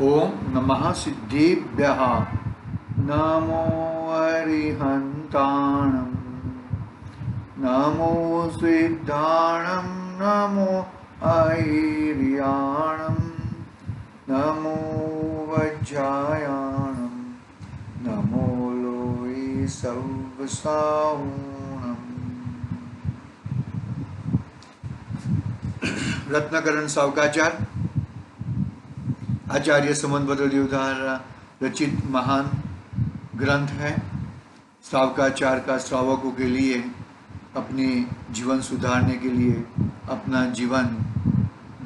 ओम नमः सिद्धेभ्यः नमो अरिहन्ताणं नमो सिद्धाणं नमो ऐर्याणं नमो वज्रायाणं नमो लोये सर्वसाहुणम्। रत्नाकरण सावकाचार आचार्य समन्वय द्वारा रचित महान ग्रंथ है। सावकाचार का श्रावकों के लिए अपने जीवन सुधारने के लिए, अपना जीवन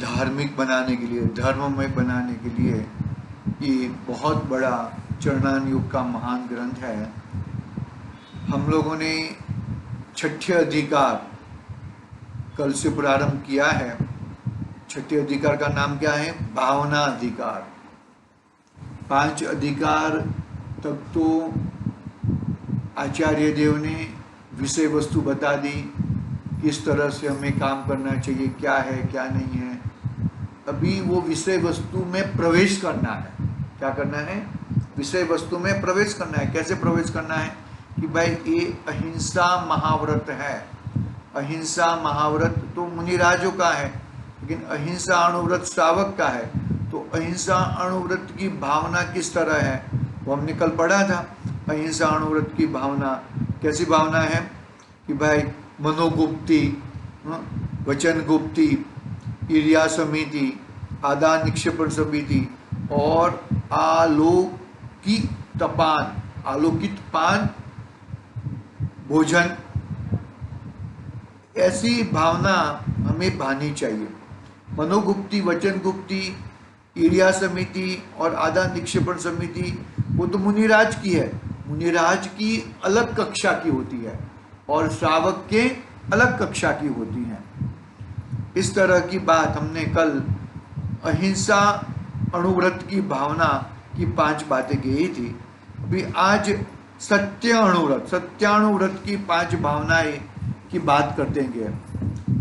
धार्मिक बनाने के लिए, धर्ममय बनाने के लिए ये बहुत बड़ा चरणानुयोग का महान ग्रंथ है। हम लोगों ने छठे अधिकार कल से प्रारंभ किया है। छठे अधिकार का नाम क्या है? भावना अधिकार। 5 अधिकार तक तो आचार्य देव ने विषय वस्तु बता दी, किस तरह से हमें काम करना चाहिए, क्या है क्या नहीं है। अभी वो विषय वस्तु में प्रवेश करना है। क्या करना है? विषय वस्तु में प्रवेश करना है। कैसे प्रवेश करना है? कि भाई ये अहिंसा महाव्रत है। अहिंसा महाव्रत तो मुनिराजों का है, लेकिन अहिंसा अणुव्रत श्रावक का है। तो अहिंसा अणुव्रत की भावना किस तरह है वो हमने कल पढ़ा था। अहिंसा अणुव्रत की भावना कैसी भावना है कि भाई मनोगुप्ति, वचन गुप्ति, ईर्ष्या समिति, आदान निक्षेपण समिति और आलोकित पान भोजन, ऐसी भावना हमें भानी चाहिए। मनोगुप्ति, वचन गुप्ति, ईर्ष्या समिति और आदान निक्षेपण समिति वो तो मुनिराज की है। मुनिराज की अलग कक्षा की होती है और श्रावक के अलग कक्षा की होती है। इस तरह की बात हमने कल अहिंसा अणुव्रत की भावना की 5 बातें कही थी। अभी आज सत्याणुव्रत की 5 भावनाएं की बात करते हैं।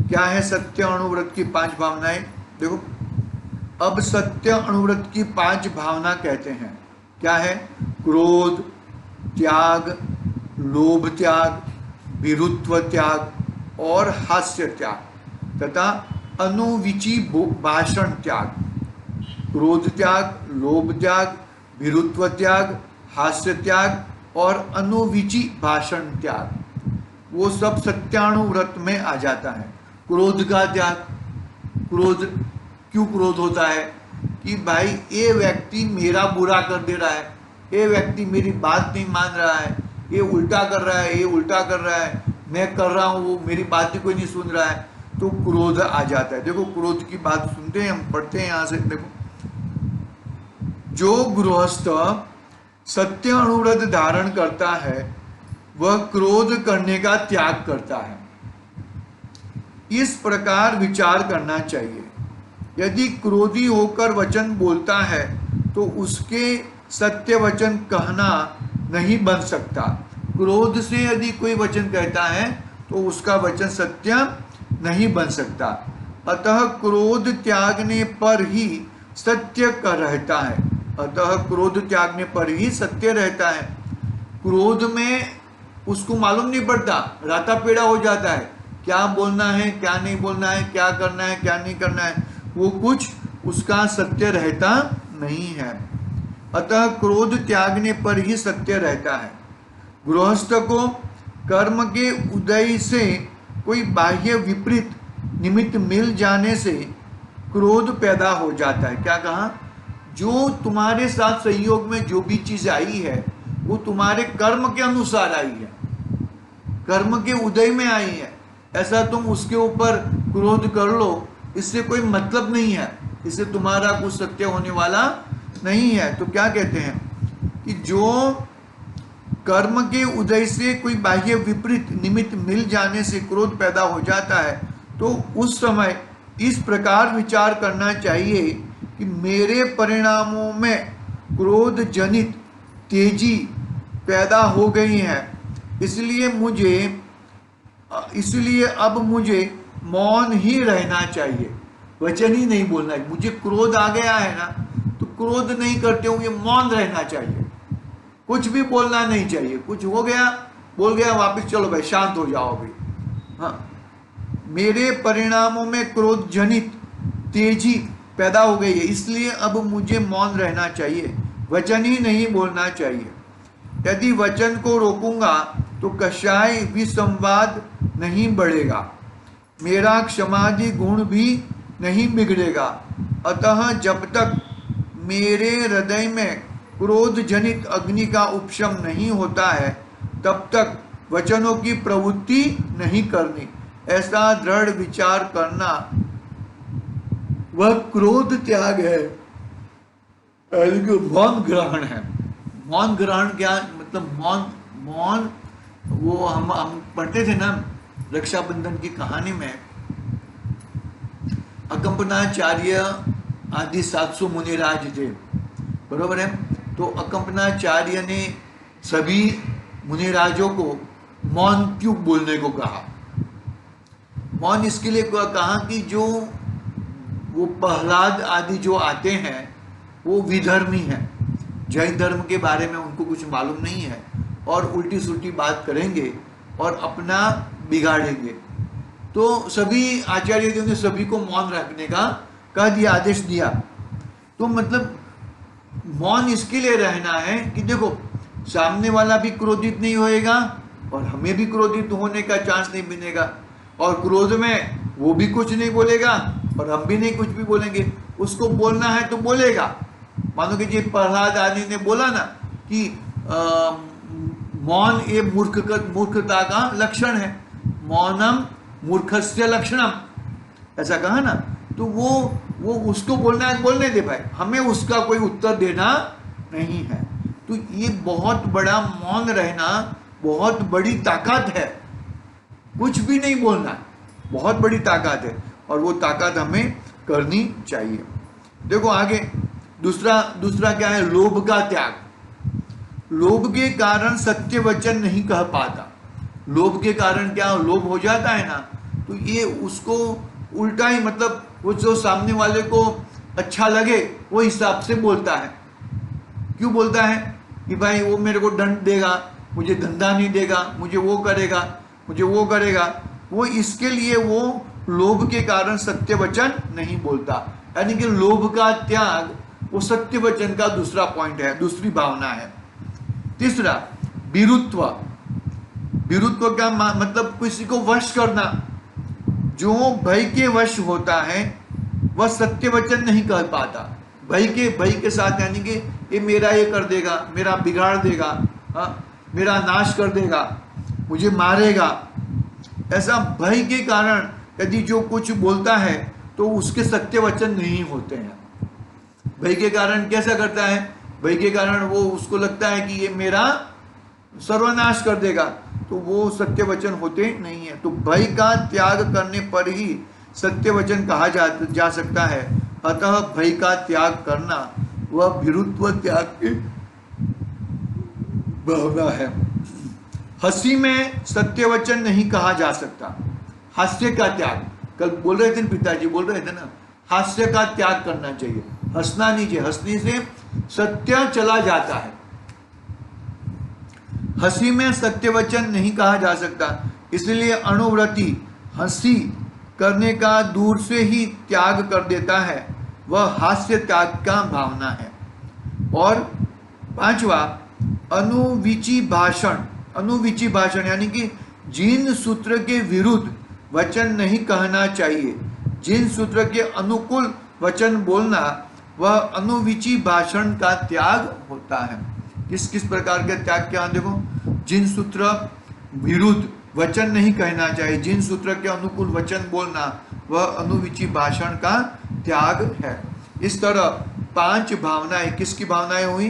क्या है सत्य अणुव्रत की 5 भावनाएं? देखो, अब सत्य अणुव्रत की 5 भावना कहते हैं। क्या है? क्रोध त्याग, लोभ त्याग, भीरुत्व त्याग और हास्य त्याग तथा अनुविची भाषण त्याग। क्रोध त्याग, लोभ त्याग, भीरुत्व त्याग, हास्य त्याग और अनुविची भाषण त्याग, वो सब सत्याणुव्रत में आ जाता है। क्रोध का त्याग। क्रोध क्यों क्रोध होता है? कि भाई ये व्यक्ति मेरा बुरा कर दे रहा है, ये व्यक्ति मेरी बात नहीं मान रहा है, ये उल्टा कर रहा है, ये उल्टा कर रहा है, मैं कर रहा हूँ वो मेरी बात ही कोई नहीं सुन रहा है, तो क्रोध आ जाता है। देखो, क्रोध की बात सुनते हैं, हम पढ़ते हैं यहाँ से। देखो, जो गृहस्थ सत्य अणुव्रत धारण करता है वह क्रोध करने का त्याग करता है। इस प्रकार विचार करना चाहिए। यदि क्रोधी होकर वचन बोलता है तो उसके सत्य वचन कहना नहीं बन सकता। क्रोध से यदि कोई वचन कहता है तो उसका वचन सत्य नहीं बन सकता। अतः क्रोध त्यागने पर ही सत्य का रहता है। अतः क्रोध त्यागने पर ही सत्य रहता है। क्रोध में उसको मालूम नहीं पड़ता, राता पेड़ा हो जाता है, क्या बोलना है क्या नहीं बोलना है, क्या करना है क्या नहीं करना है, वो कुछ उसका सत्य रहता नहीं है। अतः क्रोध त्यागने पर ही सत्य रहता है। गृहस्थ को कर्म के उदय से कोई बाह्य विपरीत निमित्त मिल जाने से क्रोध पैदा हो जाता है। क्या कहा? जो तुम्हारे साथ संयोग में जो भी चीज आई है वो तुम्हारे कर्म के अनुसार आई है, कर्म के उदय में आई है। ऐसा तुम उसके ऊपर क्रोध कर लो, इससे कोई मतलब नहीं है, इससे तुम्हारा कुछ सत्य होने वाला नहीं है। तो क्या कहते हैं कि जो कर्म के उदय से कोई बाह्य विपरीत निमित्त मिल जाने से क्रोध पैदा हो जाता है, तो उस समय इस प्रकार विचार करना चाहिए कि मेरे परिणामों में क्रोध जनित तेजी पैदा हो गई है, इसलिए अब मुझे मौन ही रहना चाहिए, वचन ही नहीं बोलना है। मुझे क्रोध आ गया है ना, तो क्रोध नहीं करते होंगे, मौन रहना चाहिए, कुछ भी बोलना नहीं चाहिए। कुछ हो गया, बोल गया, वापस चलो भाई शांत हो जाओ अभी। हाँ, मेरे परिणामों में क्रोध जनित तेजी पैदा हो गई है, इसलिए अब मुझे मौन रहना चाहिए, वचन ही नहीं बोलना चाहिए। यदि वचन को रोकूंगा तो कषाय विसंवाद नहीं बढ़ेगा, मेरा क्षमादि गुण भी नहीं बिगड़ेगा। अतः जब तक मेरे हृदय में क्रोध जनित अग्नि का उपशम नहीं होता है, तब तक वचनों की प्रवृत्ति नहीं करनी। ऐसा दृढ़ विचार करना वह क्रोध त्याग है, मौन ग्रहण है। मौन ग्रहण क्या मतलब? मौन मौन वो हम पढ़ते थे ना रक्षाबंधन की कहानी में, अकंपनाचार्य आदि 700 मुनिराज थे, बरोबर है। तो अकंपनाचार्य ने सभी मुनिराजों को मौन क्यों बोलने को कहा? मौन इसके लिए कहा कि जो वो प्रहलाद आदि जो आते हैं वो विधर्मी हैं, जैन धर्म के बारे में उनको कुछ मालूम नहीं है और उल्टी सुल्टी बात करेंगे और अपना बिगाड़ेंगे। तो सभी आचार्यों ने सभी को मौन रखने का कह दिया, आदेश दिया। तो मतलब मौन इसके लिए रहना है कि देखो सामने वाला भी क्रोधित नहीं होएगा और हमें भी क्रोधित होने का चांस नहीं मिलेगा, और क्रोध में वो भी कुछ नहीं बोलेगा और हम भी नहीं कुछ भी बोलेंगे। उसको बोलना है तो बोलेगा। मानो कि जी प्रहलाद आदि ने बोला ना कि मौन ये मूर्खता का लक्षण है, मौनम मूर्खस्य लक्षणम, ऐसा कहा ना। तो वो उसको बोलना है, बोलने दे भाई, हमें उसका कोई उत्तर देना नहीं है। तो ये बहुत बड़ा मौन रहना बहुत बड़ी ताकत है, कुछ भी नहीं बोलना बहुत बड़ी ताकत है, और वो ताकत हमें करनी चाहिए। देखो आगे दूसरा क्या है? लोभ का त्याग। लोभ के कारण सत्य वचन नहीं कह पाता। लोभ के कारण क्या लोभ हो जाता है ना, तो ये उसको उल्टा ही मतलब वो जो सामने वाले को अच्छा लगे वो हिसाब से बोलता है। क्यों बोलता है? कि भाई वो मेरे को दंड देगा, मुझे धंधा नहीं देगा, मुझे वो करेगा, मुझे वो करेगा। वो इसके लिए वो लोभ के कारण सत्य वचन नहीं बोलता। यानी कि लोभ का त्याग वो सत्य वचन का दूसरा पॉइंट है, दूसरी भावना है। तीसरा विरुत्व। विरुत्व का मतलब किसी को वश करना। जो भय के वश होता है वह सत्य वचन नहीं कह पाता। भय के साथ, यानी कि ये मेरा ये कर देगा, मेरा बिगाड़ देगा, मेरा नाश कर देगा, मुझे मारेगा, ऐसा भय के कारण यदि जो कुछ बोलता है तो उसके सत्य वचन नहीं होते हैं। भय के कारण कैसा करता है? भय के कारण वो उसको लगता है कि ये मेरा सर्वनाश कर देगा, तो वो सत्य वचन होते नहीं है। तो भय का त्याग करने पर ही सत्य वचन कहा जा सकता है। अतः भय का त्याग करना वह विरुत्व त्याग की भावना है। हंसी में सत्य वचन नहीं कहा जा सकता। हास्य का त्याग, कल बोल रहे थे पिताजी बोल रहे थे ना, हास्य का त्याग करना चाहिए। हंसना नहीं चाहिए, हंसने से सत्य चला जाता है। हंसी में सत्य वचन नहीं कहा जा सकता, इसलिए अणुव्रति हंसी करने का दूर से ही त्याग कर देता है, वह हास्य त्याग का भावना है। और पांचवा अनुविची भाषण। अनुविची भाषण यानी कि जिन सूत्र के विरुद्ध वचन नहीं कहना चाहिए, जिन सूत्र के अनुकूल वचन बोलना, वह अनुविची भाषण का त्याग होता है। किस किस प्रकार के त्याग क्या? देखो, जिन सूत्र विरुद्ध वचन नहीं कहना चाहिए, जिन सूत्र के अनुकूल वचन बोलना, वह अनुविची भाषण का त्याग है। इस तरह 5 भावनाएं, किसकी भावनाएं हुई?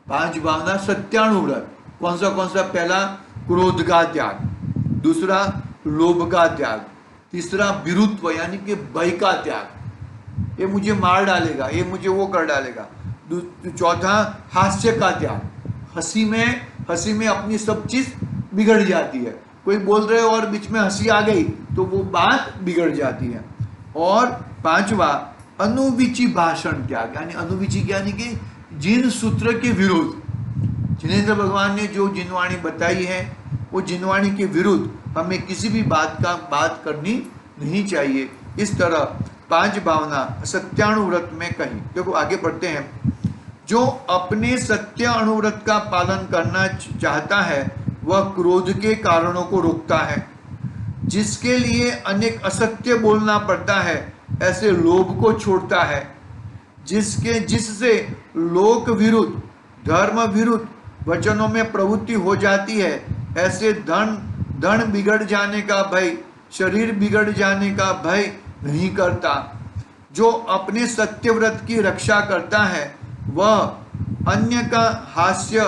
5 भावना सत्यानुव्रत। कौन सा? पहला क्रोध का त्याग, दूसरा लोभ का त्याग, तीसरा विरुत्व यानी कि भय का त्याग, ये मुझे मार डालेगा, ये मुझे वो कर डालेगा। चौथा हास्य का त्याग, हंसी में अपनी सब चीज बिगड़ जाती है। कोई बोल रहे हो और बीच में हंसी आ गई तो वो बात बिगड़ जाती है। और पांचवा अनुविची भाषण त्याग, यानी अनुविची यानी कि जिन सूत्र के विरुद्ध, जिनेंद्र भगवान ने जो जिनवाणी बताई है वो जिनवाणी के विरुद्ध हमें किसी भी बात करनी नहीं चाहिए। इस तरह 5 भावना सत्यानुव्रत में कही। देखो आगे बढ़ते हैं। जो अपने सत्य अनुव्रत का पालन करना चाहता है वह क्रोध के कारणों को रोकता है। जिसके लिए अनेक असत्य बोलना पड़ता है ऐसे लोभ को छोड़ता है। जिससे लोक विरुद्ध, धर्म विरुद्ध वचनों में प्रवृत्ति हो जाती है ऐसे धन बिगड़ जाने का भय, शरीर बिगड़ जाने का भय नहीं करता। जो अपने सत्यव्रत की रक्षा करता है वह अन्य का हास्य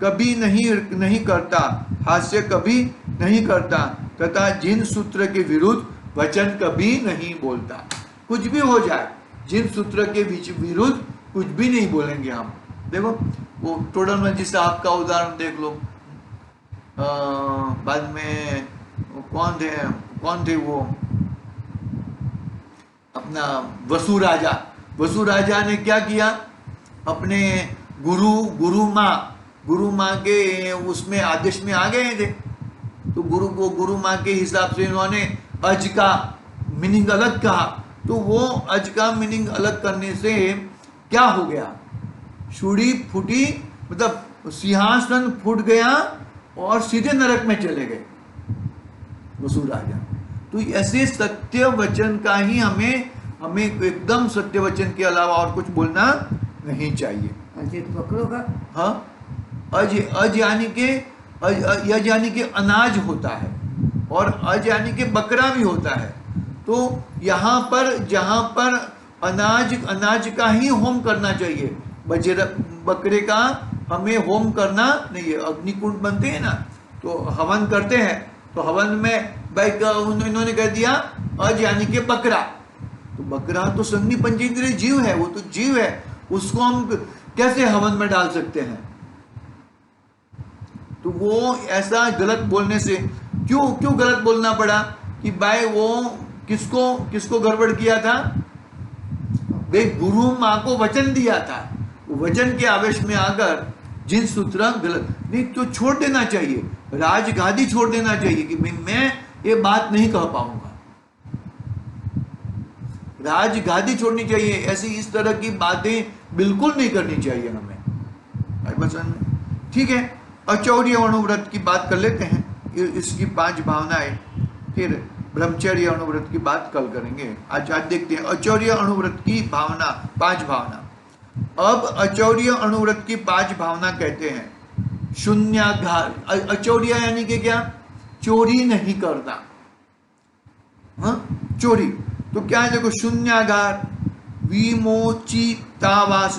कभी नहीं करता, हास्य कभी नहीं करता तथा जिन सूत्र के विरुद्ध वचन कभी नहीं बोलता। कुछ भी हो जाए, जिन सूत्र के विरुद्ध कुछ भी नहीं बोलेंगे हम। देखो वो टोडरमल साहब का उदाहरण देख लो। बाद में कौन थे वो, अपना वसु राजा ने क्या किया, अपने गुरु माँ के उसमें आदेश में आ गए थे। तो गुरु माँ के हिसाब से इन्होंने अज का मीनिंग अलग कहा। तो वो अज का मीनिंग अलग करने से क्या हो गया, छुरी फूटी, मतलब सिंहासन फूट गया और सीधे नरक में चले गए वसु राजा। तो ऐसे सत्य वचन का ही हमें एकदम सत्य वचन के अलावा और कुछ बोलना नहीं चाहिए। बकरों का, हाँ, अज यानी कि अनाज होता है और अज यानी कि बकरा भी होता है। तो यहाँ पर जहाँ पर अनाज का ही होम करना चाहिए, बकरे का हमें होम करना नहीं है। अग्निकुंड बनते हैं ना, तो हवन करते हैं, तो हवन में भाई इन्होंने कह दिया अज यानी कि बकरा। तो बकरा तो संज्ञी पंचेंद्रिय जीव है, वो तो जीव है, उसको हम कैसे हवन में डाल सकते हैं। तो वो ऐसा गलत बोलने से क्यों गलत बोलना पड़ा कि भाई वो किसको गड़बड़ किया था, वे गुरु माँ को वचन दिया था, वचन के आवेश में आकर जिन सूत्र गलत नहीं, तो छोड़ देना चाहिए, राजगादी छोड़ देना चाहिए कि मैं ये बात नहीं कह पाऊंगा। राजगादी छोड़नी चाहिए, ऐसी इस तरह की बातें बिल्कुल नहीं करनी चाहिए हमें। ठीक है, अचौर्य अनुव्रत की बात कर लेते हैं, इसकी 5 भावनाएं, फिर ब्रह्मचर्य अनुव्रत की बात कल करेंगे। आज देखते हैं अचौर्य अनुव्रत की भावना, 5 भावना। अब अचौर्य अनुव्रत की 5 भावना कहते हैं शून्यागार। अचौर्य यानी कि क्या, चोरी नहीं करना। हाँ, चोरी तो क्या है, देखो शून्यागार, विमोचितावास,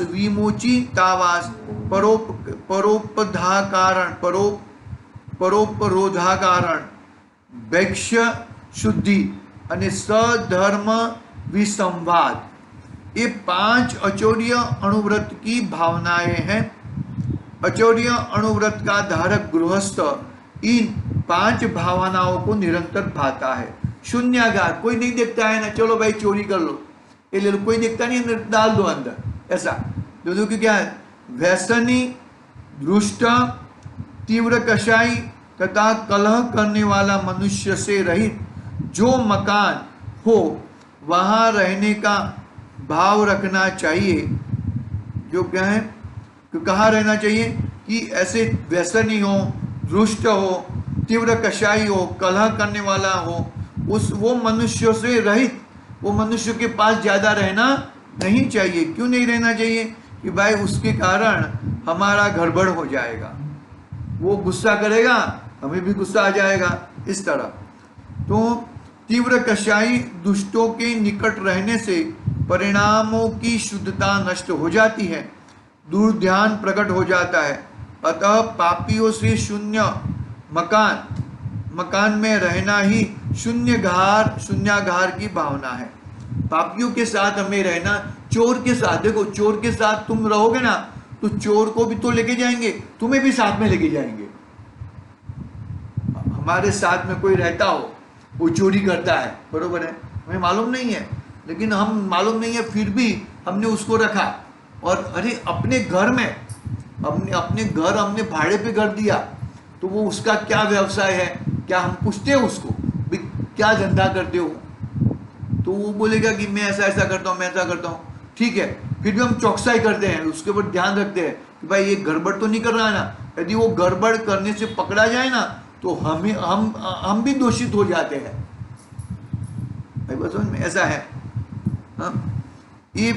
परोपरोधाकारण, वैक्ष शुद्धि અને सधर्म विसंवाद, ये 5 अचौर्य अनुव्रत की भावनाएं हैं। अचौर्य अनुव्रत का धारक गृहस्थ इन 5 भावनाओं को निरंतर भाता है। शून्यागार, कोई नहीं देखता है ना, चलो भाई चोरी कर लो, ये ले लो, कोई देखता नहीं, अंदर डाल दो अंदर, ऐसा। तो क्या है, व्यसनी, दुष्ट, तीव्र कषाई तथा कलह करने वाला मनुष्य से रहित जो मकान हो वहां रहने का भाव रखना चाहिए। जो क्या है, कहाँ रहना चाहिए कि ऐसे व्यसनी हो, दुष्ट हो, तीव्र कषाई हो, कलह करने वाला हो, वो मनुष्यों से रहित, वो मनुष्य के पास ज्यादा रहना नहीं चाहिए। क्यों नहीं रहना चाहिए कि भाई उसके कारण हमारा गड़बड़ हो जाएगा, वो गुस्सा करेगा, हमें भी गुस्सा आ जाएगा, इस तरह। तो तीव्र कषाई दुष्टों के निकट रहने से परिणामों की शुद्धता नष्ट हो जाती है, दुर्ध्यान प्रकट हो जाता है। अतः पापियों से शून्य मकान में रहना ही शून्यागार की भावना है। पापियों के साथ हमें रहना, चोर के साथ, देखो चोर के साथ तुम रहोगे ना तो चोर को भी तो लेके जाएंगे, तुम्हें भी साथ में लेके जाएंगे। हमारे साथ में कोई रहता हो, वो चोरी करता है, बरोबर है, हमें मालूम नहीं है, लेकिन हम मालूम नहीं है फिर भी हमने उसको रखा। और अरे अपने घर में हमने भाड़े पे घर दिया, तो वो उसका क्या व्यवसाय है, क्या हम पूछते हैं उसको भी क्या धंधा करते हो, तो वो बोलेगा कि मैं ऐसा ऐसा करता हूँ, मैं ऐसा करता हूँ। ठीक है, फिर भी हम चौकसाई करते हैं, उसके ऊपर ध्यान रखते हैं कि भाई ये गड़बड़ तो नहीं कर रहा है ना। यदि वो गड़बड़ करने से पकड़ा जाए ना तो हम भी दोषित हो जाते हैं। भाई बस समझ में ऐसा है। हाँ, ये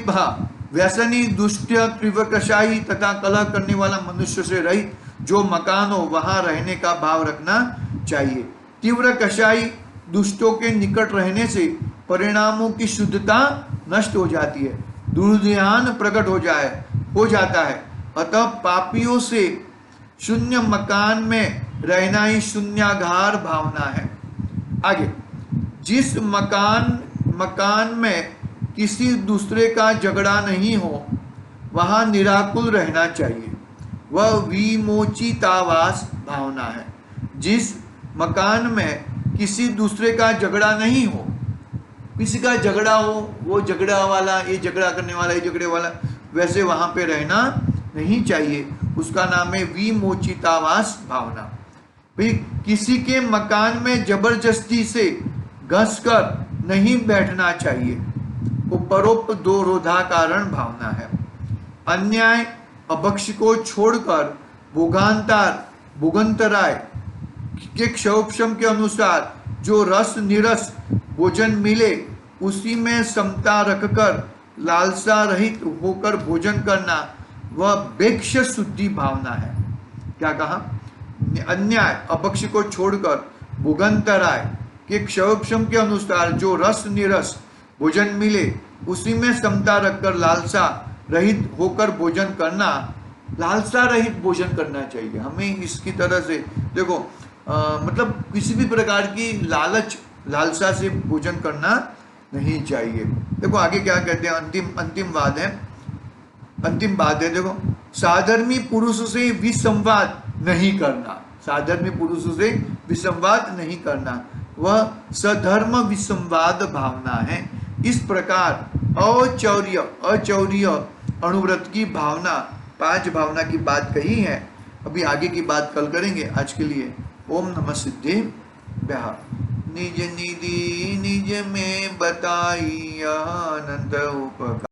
व्यसनी, दुष्ट, तीव्र कषाई तथा कलह करने वाला मनुष्य से रहित जो मकान हो वहां रहने का भाव रखना चाहिए। तीव्र कषाई दुष्टों के निकट रहने से परिणामों की शुद्धता नष्ट हो जाती है, दुर्ध्यान प्रकट हो जाता है। अतः पापियों से शून्य मकान में रहना ही शून्यागार भावना है। आगे, जिस मकान में किसी दूसरे का झगड़ा नहीं हो वहां निराकुल रहना चाहिए, वह विमोचितावास भावना है। जिस मकान में किसी दूसरे का झगड़ा नहीं हो, किसी का झगड़ा हो, वो झगड़ा वाला, ये झगड़ा करने वाला, ये झगड़े वाला, वैसे वहां पे रहना नहीं चाहिए, उसका नाम है विमोचितावास भावना। भाई किसी के मकान में जबरदस्ती से घुसकर नहीं बैठना चाहिए, उपरोक्त कारण भावना है। अन्याय अभक्ष को छोड़कर भोगांतराय के क्षोभक्षम के अनुसार जो रस निरस भोजन मिले उसी में समता रखकर लालसा रहित होकर भोजन करना, वह बेक्ष शुद्धि भावना है। क्या कहा? अन्याय अभक्ष को छोड़कर भोगांतराय के क्षोभक्षम के अनुसार जो रस निरस भोजन मिले उसी में समता रखकर लालसा रहित होकर भोजन करना, लालसा रहित भोजन करना चाहिए हमें। इसकी तरह से देखो मतलब किसी भी प्रकार की लालसा से भोजन करना नहीं चाहिए। देखो आगे क्या कहते हैं, अंतिम बात है देखो, साधर्मी पुरुष से विसंवाद नहीं करना, साधर्मी पुरुषों से विसंवाद नहीं करना, वह सधर्म विसंवाद भावना है। इस प्रकार अचौर्य अणुव्रत की भावना, 5 भावना की बात कही है। अभी आगे की बात कल करेंगे। आज के लिए ओम नमः सिद्धिभ्यः। निज निधि निज में बताई अनंत उपकार।